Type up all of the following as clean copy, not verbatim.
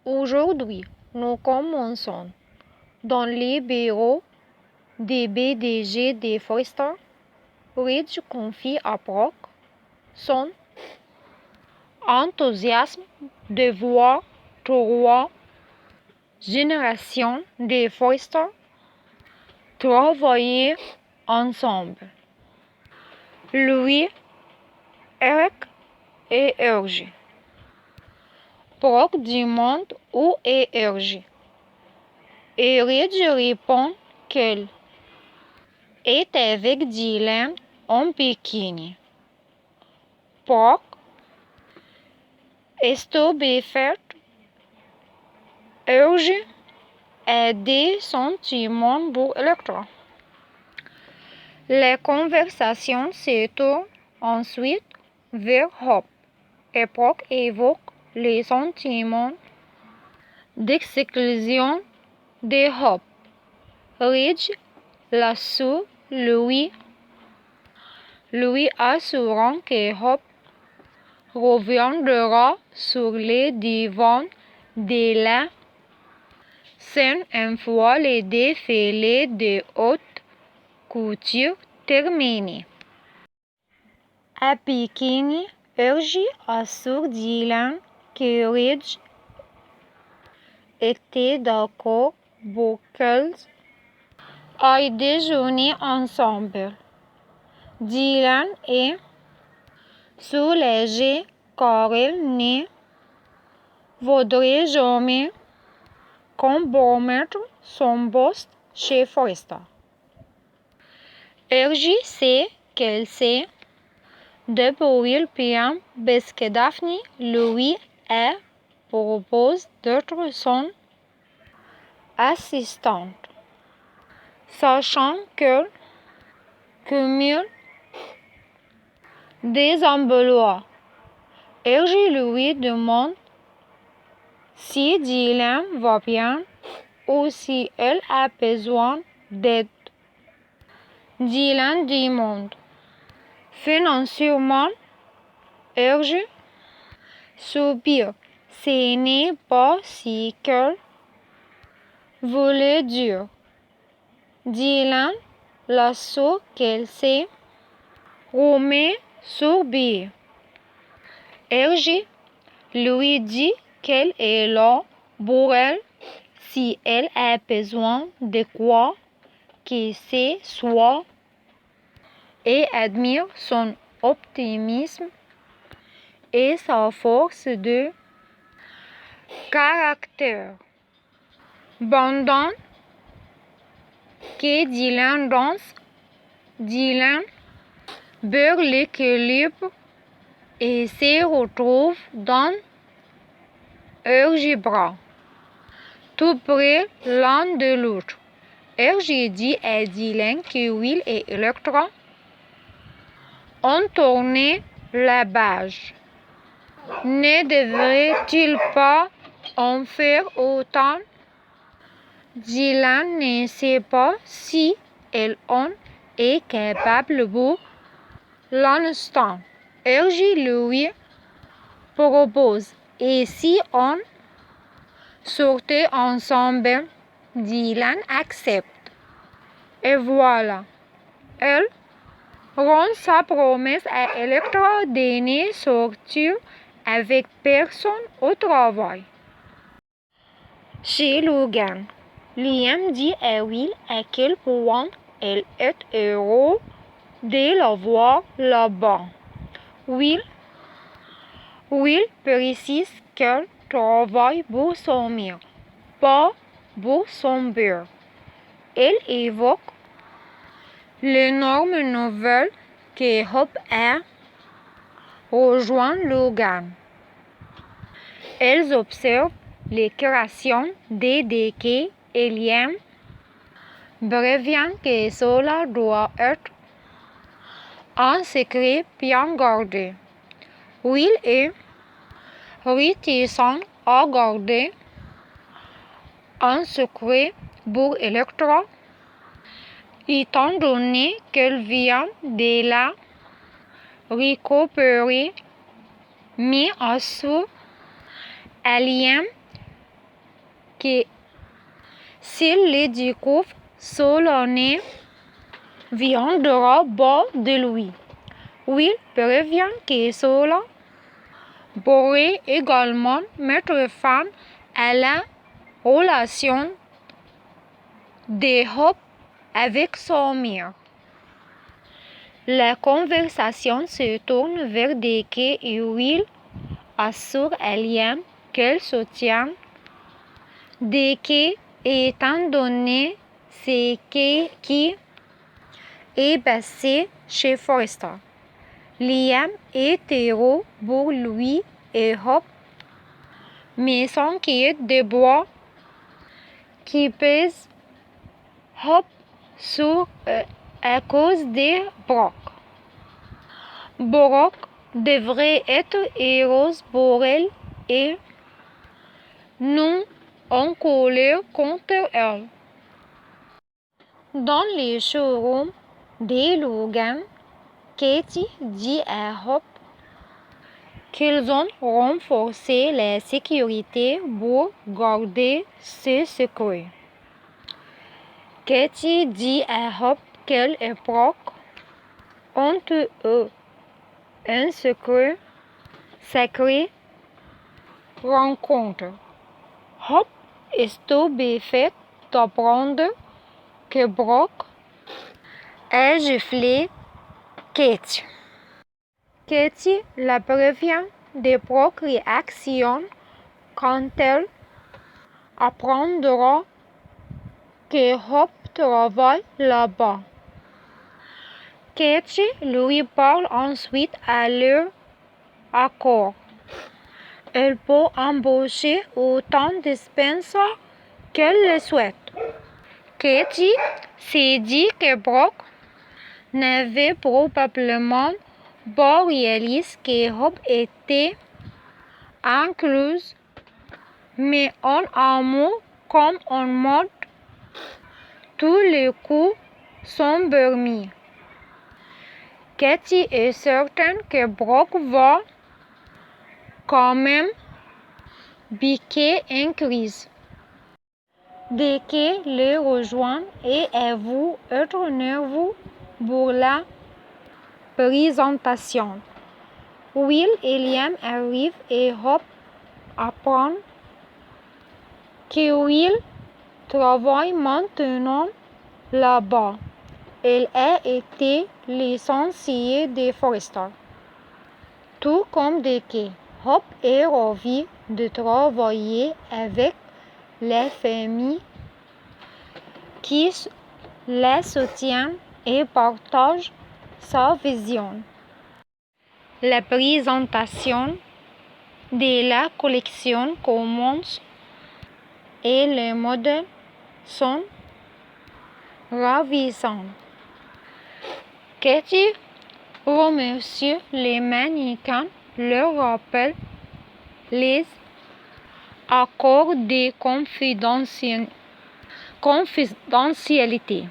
Aujourd'hui, nous commençons dans les bureaux des BDG des Forester. Ridge confie à Brock son enthousiasme de voir trois générations de Forester travailler ensemble. Lui, Eric et Ergie. Brock demande où est Ergie. Et Ridge répond qu'elle est avec Dylan en bikini. Brock, stupéfait, Ergie a des sentiments pour Electra. La conversation se tourne ensuite vers Hope et Brock évoque les sentiments d'exclusion de Hope. Ridge l'assure, lui assurant que Hope reviendra sur le divan de la scène une fois le défilé de haute couture terminé. À Bikini, Ergie assure Dylan que Ridge était d'accord pour qu'ils aillent déjeuner ensemble. Dylan est soulagé car il ne voudrait jamais compromettre son poste chez Forester. Ergie sait qu'elle s'est débrouillée bien parce que Daphne lui a proposé d'être son assistante. Sachant qu'elle cumule des emplois, Ergie lui demande si Dylan va bien ou si elle a besoin d'aide. Dylan demande financièrement. Ergie soupire. Ce n'est pas ce qu'elle voulait dire. Dylan l'assure qu'elle se remet sur pied. Ergie lui dit qu'elle est là pour elle si elle a besoin de quoi que ce soit et admire son optimisme et sa force de caractère. Pendant que Dylan danse, Dylan perd l'équilibre et se retrouve dans Ergie bras, tout près l'un de l'autre. Ergie dit à Dylan que Will et Electra ont tourné la page. Ne devrait-il pas en faire autant? Dylan ne sait pas si elle en est capable pour l'instant. Ergie lui propose et si on sortait ensemble, Dylan accepte. Et voilà, elle rend sa promesse à Electra de ne sortir avec personne au travail. Chez Logan, Liam dit à Will à quel point elle est heureuse de la voir là-bas. Will précise qu'elle travaille pour son mère, pas pour son père. Elle évoque l'énorme nouvelle que Hope a rejoint Logan. Elles observent les créations des déquets et Liam prévient que cela doit être un secret bien gardé. Will est réticent à garder un secret pour Electra, étant donné qu'elle vient de la récupérer, mais assure à Liam s'il les découvre, cela ne viendra pas de lui. Will prévient que cela pourrait également mettre fin à la relation de Hope avec sa mère. La conversation se tourne vers Deke et Will assure à Liam qu'elle soutient Deke étant donné ce qui est passé chez Forrester. Liam est heureux pour lui et Hope, mais s'inquiète des bois qui pèsent Hope sur à cause de Brock. Brock devrait être heureuse pour elle et non en colère contre elle. Dans les showrooms de Logan, Katie dit à Hope qu'ils ont renforcé la sécurité pour garder ce secret. Katie dit à Hope qu'elle et Brock ont eu un sacré rencontre. Hope est stupéfaite d'apprendre que Brock a giflé Katie. Katie la prévient de Brock's réaction quand elle apprendra que Hope travaille là-bas. Katie lui parle ensuite à leur accord. Elle peut embaucher autant de Spencer qu'elle le souhaite. Katie s'est dit que Brock n'avait probablement pas réalisé que Hope était incluse, mais en amour comme en mode tous les coups sont permis. Katie est certaine que Brock va quand même piquer une crise. Deke les rejoint et avoue être nerveux pour la présentation. Will et Liam arrivent et Hope apprend que Will travaille maintenant là-bas. Elle a été licenciée de Forrester. Tout comme Deke, Hope est ravie de travailler avec la famille qui la soutient et partage sa vision. La présentation de la collection commence et les modèles sont ravissants. Katie remercie les mannequins, leur rappelle les accords de confidentialité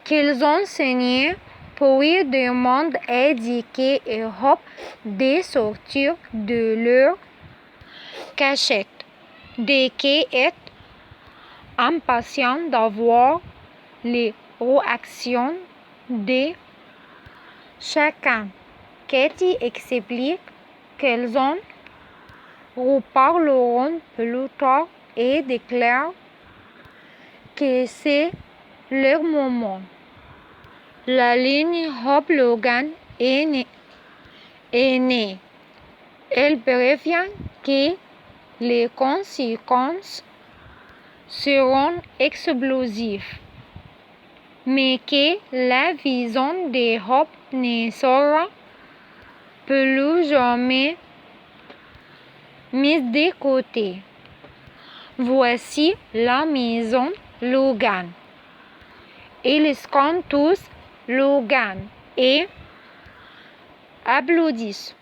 qu'ils ont signés, puis demande à Deke et Hope de sortir de leur cachette. Deke est impatient d'avoir les réactions de chacun. Katie explique qu'elles en reparleront plus tard et déclare que c'est leur moment. La ligne Hope Logan est née. Elle prévient que les conséquences seront explosives, mais que la vision de Hope ne sera plus jamais mise de côté. Voici la maison Logan. Ils scandent tous Logan et applaudissent.